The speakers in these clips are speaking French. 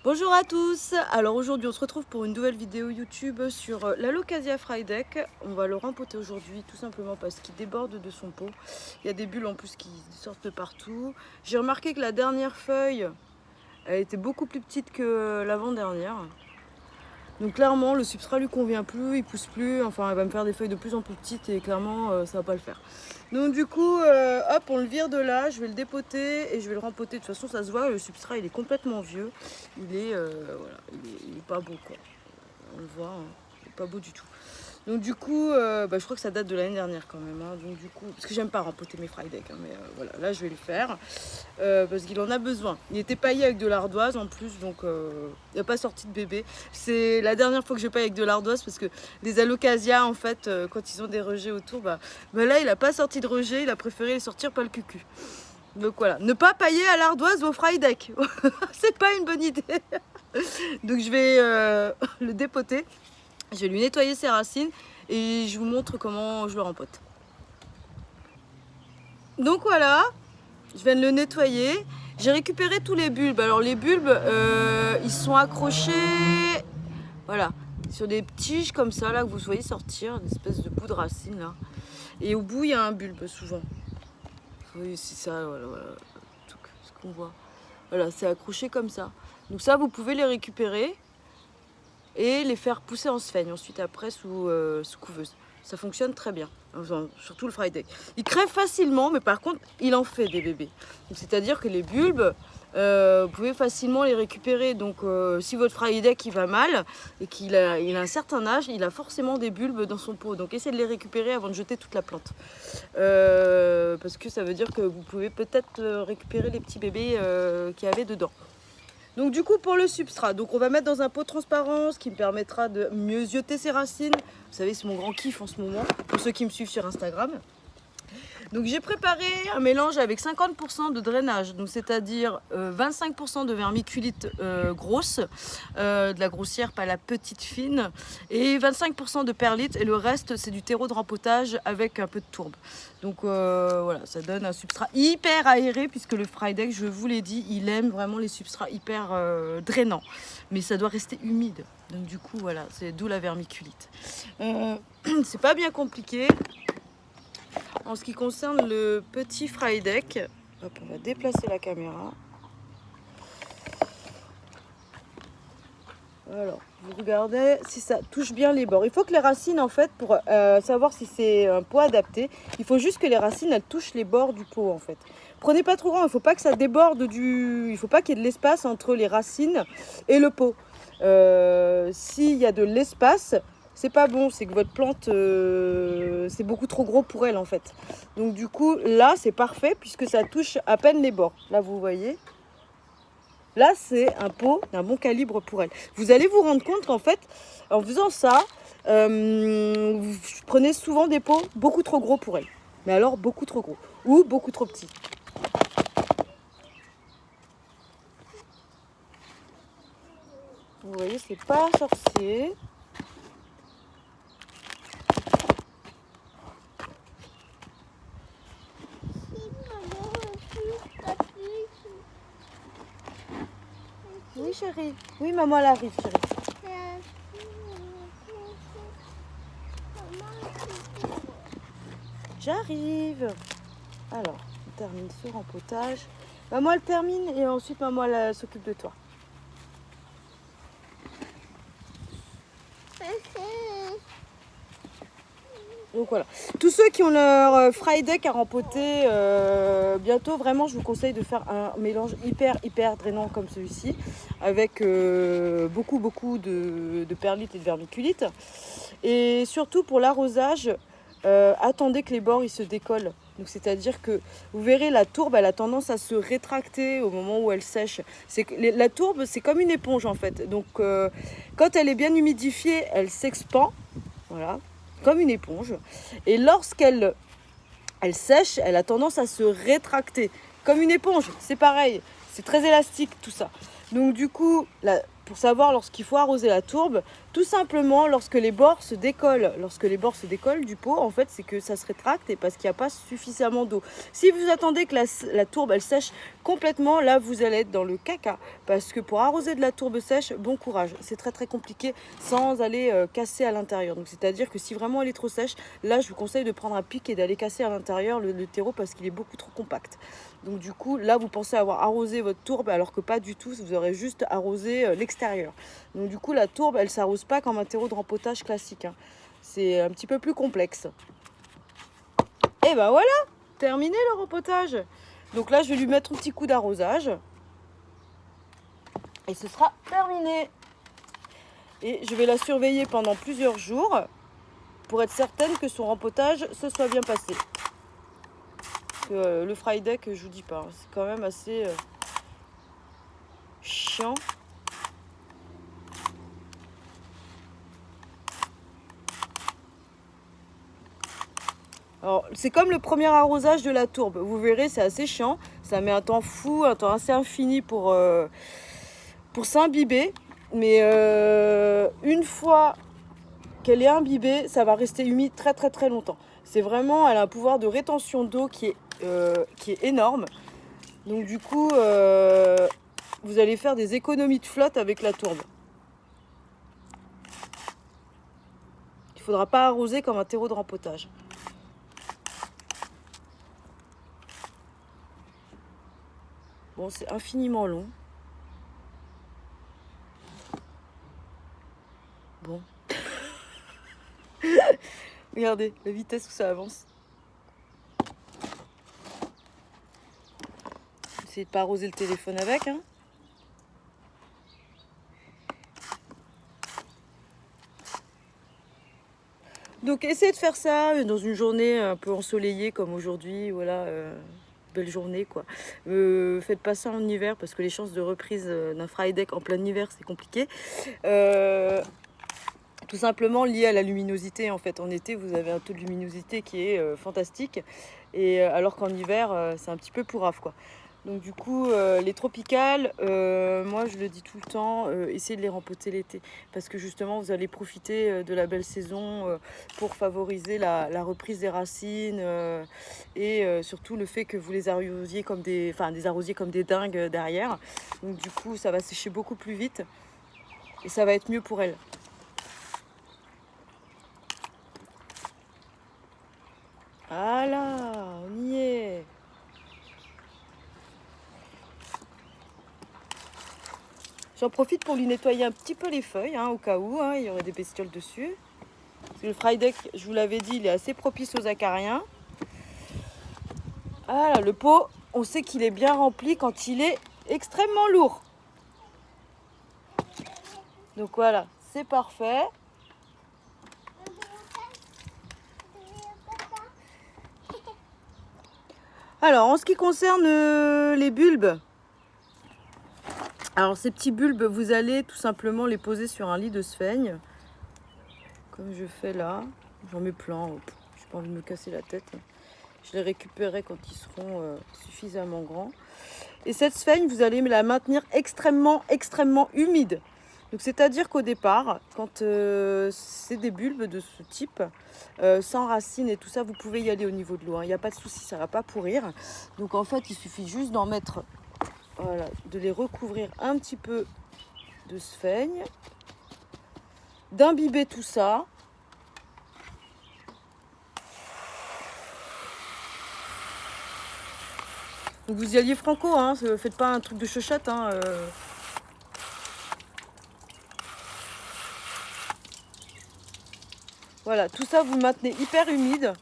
Bonjour à tous. Alors aujourd'hui on se retrouve pour une nouvelle vidéo YouTube sur l'Alocasia Frydek. On va le rempoter aujourd'hui tout simplement parce qu'il déborde de son pot. Il y a des bulles en plus qui sortent de partout. J'ai remarqué que la dernière feuille elle était beaucoup plus petite que l'avant-dernière. Donc clairement le substrat lui convient plus, il pousse plus, enfin il va me faire des feuilles de plus en plus petites et clairement ça va pas le faire. Donc du coup hop, on le vire de là, je vais le dépoter et je vais le rempoter. De toute façon ça se voit, le substrat il est complètement vieux, il est voilà, il est pas beau quoi. On le voit, hein, il est pas beau du tout. Donc du coup, je crois que ça date de l'année dernière quand même. Hein. Donc du coup, parce que j'aime pas rempoter mes Frydek, hein, mais voilà, là je vais le faire parce qu'il en a besoin. Il était paillé avec de l'ardoise en plus, donc il n'a pas sorti de bébé. C'est la dernière fois que je paille avec de l'ardoise parce que les Alocasia en fait, quand ils ont des rejets autour, là il a pas sorti de rejet, il a préféré sortir pas le cucu. Donc voilà, ne pas pailler à l'ardoise vos Frydek, c'est pas une bonne idée. Donc je vais le dépoter. Je vais lui nettoyer ses racines et je vous montre comment je le rempote. Donc voilà, je viens de le nettoyer. J'ai récupéré tous les bulbes. Alors les bulbes, ils sont accrochés, voilà, sur des tiges comme ça là que vous voyez sortir, une espèce de bout de racine là. Et au bout il y a un bulbe souvent. Oui, c'est ça, voilà, tout ce qu'on voit. Voilà, c'est accroché comme ça. Donc ça, vous pouvez les récupérer et les faire pousser en sphène ensuite après sous couveuse. Ça fonctionne très bien, enfin, surtout le Frydek. Il crève facilement, mais par contre, il en fait des bébés. C'est-à-dire que les bulbes, vous pouvez facilement les récupérer. Donc si votre Frydek il va mal et qu'il a un certain âge, il a forcément des bulbes dans son pot. Donc essayez de les récupérer avant de jeter toute la plante. Parce que ça veut dire que vous pouvez peut-être récupérer les petits bébés qu'il y avait dedans. Donc du coup pour le substrat, donc on va mettre dans un pot transparent, ce qui me permettra de mieux zioter ses racines. Vous savez, c'est mon grand kiff en ce moment, pour ceux qui me suivent sur Instagram. Donc j'ai préparé un mélange avec 50% de drainage, donc c'est-à-dire 25% de vermiculite grosse, de la grossière, pas la petite fine, et 25% de perlite, et le reste c'est du terreau de rempotage avec un peu de tourbe. Donc voilà, ça donne un substrat hyper aéré, puisque le Frydek, je vous l'ai dit, il aime vraiment les substrats hyper drainants, mais ça doit rester humide. Donc du coup voilà, c'est d'où la vermiculite. C'est pas bien compliqué. En ce qui concerne le petit Frydek, hop, on va déplacer la caméra. Alors, vous regardez si ça touche bien les bords. Il faut que les racines, en fait, pour savoir si c'est un pot adapté, il faut juste que les racines, elles touchent les bords du pot, en fait. Prenez pas trop grand, il ne faut pas que ça déborde il ne faut pas qu'il y ait de l'espace entre les racines et le pot. S'il y a de l'espace, c'est pas bon, c'est que votre plante, c'est beaucoup trop gros pour elle en fait. Donc du coup, là, c'est parfait puisque ça touche à peine les bords. Là, vous voyez. Là, c'est un pot d'un bon calibre pour elle. Vous allez vous rendre compte qu'en fait, en faisant ça, vous prenez souvent des pots beaucoup trop gros pour elle. Mais alors, beaucoup trop gros. Ou beaucoup trop petits. Vous voyez, c'est pas sorcier. Oui, chérie. Oui, maman, elle arrive, chérie. J'arrive. Alors, on termine ce rempotage. Maman, elle termine et ensuite, maman, elle s'occupe de toi. Donc voilà, tous ceux qui ont leur Frydek à rempoter bientôt, vraiment je vous conseille de faire un mélange hyper drainant comme celui-ci avec beaucoup de perlite et de vermiculite. Et surtout pour l'arrosage, attendez que les bords ils se décollent. Donc c'est-à-dire que vous verrez la tourbe elle a tendance à se rétracter au moment où elle sèche. La tourbe c'est comme une éponge en fait. Donc quand elle est bien humidifiée, elle s'expand. Voilà. Comme une éponge. Et lorsqu'elle sèche, elle a tendance à se rétracter. Comme une éponge, c'est pareil. C'est très élastique tout ça. Donc du coup, pour savoir lorsqu'il faut arroser la tourbe, Tout simplement, lorsque les bords se décollent du pot, en fait, c'est que ça se rétracte et parce qu'il n'y a pas suffisamment d'eau. Si vous attendez que la tourbe elle sèche complètement, là vous allez être dans le caca. Parce que pour arroser de la tourbe sèche, bon courage. C'est très très compliqué sans aller casser à l'intérieur. Donc c'est-à-dire que si vraiment elle est trop sèche, là je vous conseille de prendre un pic et d'aller casser à l'intérieur le terreau parce qu'il est beaucoup trop compact. Donc du coup, là vous pensez avoir arrosé votre tourbe alors que pas du tout, vous aurez juste arrosé l'extérieur. Donc du coup, la tourbe, elle s'arrose pas comme un terreau de rempotage classique. Hein. C'est un petit peu plus complexe. Et ben voilà, terminé le rempotage. Donc là, je vais lui mettre un petit coup d'arrosage. Et ce sera terminé. Et je vais la surveiller pendant plusieurs jours pour être certaine que son rempotage se soit bien passé. Le fry deck, je vous dis pas, c'est quand même assez chiant. Alors, c'est comme le premier arrosage de la tourbe. Vous verrez, c'est assez chiant. Ça met un temps fou, un temps assez infini pour s'imbiber. Mais une fois qu'elle est imbibée, ça va rester humide très très très longtemps. C'est vraiment, elle a un pouvoir de rétention d'eau qui est énorme. Donc du coup, vous allez faire des économies de flotte avec la tourbe. Il ne faudra pas arroser comme un terreau de rempotage. Bon, c'est infiniment long. Bon. Regardez la vitesse où ça avance. Essayez de pas arroser le téléphone avec. Hein. Donc essayez de faire ça dans une journée un peu ensoleillée comme aujourd'hui. Voilà, belle journée quoi. Faites pas ça en hiver parce que les chances de reprise d'un fry deck en plein hiver c'est compliqué. Tout simplement lié à la luminosité en fait. En été vous avez un taux de luminosité qui est fantastique et alors qu'en hiver c'est un petit peu pourrave quoi. Donc du coup les tropicales, moi je le dis tout le temps, essayez de les rempoter l'été parce que justement vous allez profiter de la belle saison pour favoriser la reprise des racines et surtout le fait que vous les arrosiez comme des arrosiez comme des dingues derrière. Donc du coup ça va sécher beaucoup plus vite et ça va être mieux pour elles. Voilà, on y est. J'en profite pour lui nettoyer un petit peu les feuilles, hein, au cas où, hein, il y aurait des bestioles dessus. Parce que le fry deck, je vous l'avais dit, il est assez propice aux acariens. Voilà, le pot, on sait qu'il est bien rempli quand il est extrêmement lourd. Donc voilà, c'est parfait. Alors, en ce qui concerne les bulbes, alors ces petits bulbes, vous allez tout simplement les poser sur un lit de sphaigne, comme je fais là. J'en mets plein, je n'ai pas envie de me casser la tête. Je les récupérerai quand ils seront suffisamment grands. Et cette sphaigne, vous allez la maintenir extrêmement humide. Donc c'est-à-dire qu'au départ, quand c'est des bulbes de ce type, sans racines et tout ça, vous pouvez y aller au niveau de l'eau. Il n'y a pas de souci, ça ne va pas pourrir. Donc en fait, il suffit juste d'en mettre, voilà, de les recouvrir un petit peu de sphaigne, d'imbiber tout ça. Donc vous y alliez franco, hein, faites pas un truc de chochotte. Hein, Voilà, tout ça vous maintenez hyper humide.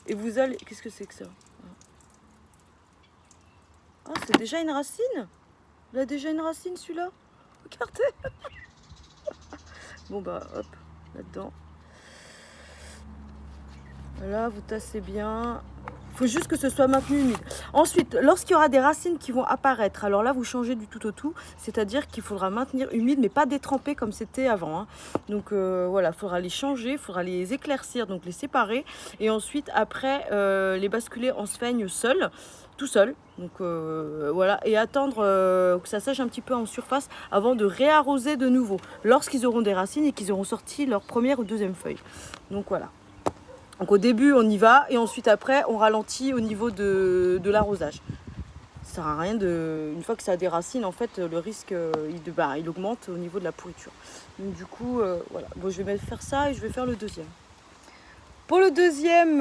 Et vous allez... Qu'est-ce que c'est que ça? Ah, c'est déjà une racine. Il a déjà une racine celui-là. Regardez. Bon bah hop, là-dedans. Voilà, vous tassez bien. Il faut juste que ce soit maintenu humide. Ensuite, lorsqu'il y aura des racines qui vont apparaître, alors là, vous changez du tout au tout. C'est-à-dire qu'il faudra maintenir humide, mais pas détremper comme c'était avant. Hein. Donc voilà, il faudra les changer, il faudra les éclaircir, donc les séparer. Et ensuite, après, les basculer en sphaigne seul, tout seul. Donc voilà, et attendre que ça sèche un petit peu en surface avant de réarroser de nouveau. Lorsqu'ils auront des racines et qu'ils auront sorti leur première ou deuxième feuille. Donc voilà. Donc au début, on y va et ensuite après, on ralentit au niveau de l'arrosage. Ça sert à rien une fois que ça a des racines, en fait, le risque, il augmente au niveau de la pourriture. Donc du coup, voilà. Bon, je vais faire ça et je vais faire le deuxième. Pour le deuxième,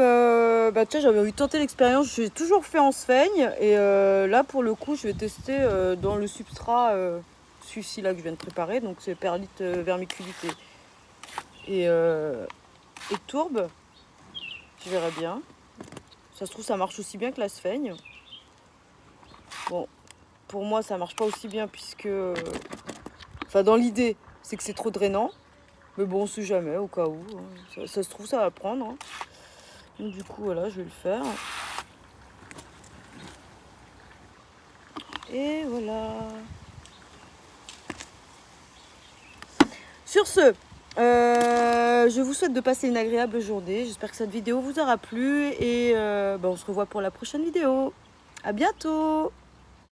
tiens, j'avais envie de tenter l'expérience. J'ai toujours fait en sphaigne et là, pour le coup, je vais tester dans le substrat, celui-ci là que je viens de préparer. Donc c'est perlite, vermiculite et tourbe. Je verrai bien. Ça se trouve, ça marche aussi bien que la sphaigne. Bon, pour moi, ça marche pas aussi bien puisque... Enfin, dans l'idée, c'est que c'est trop drainant. Mais bon, on sait jamais, au cas où. Hein. Ça se trouve, ça va prendre. Hein. Donc du coup, voilà, je vais le faire. Et voilà. Sur ce... je vous souhaite de passer une agréable journée. J'espère que cette vidéo vous aura plu et on se revoit pour la prochaine vidéo. À bientôt!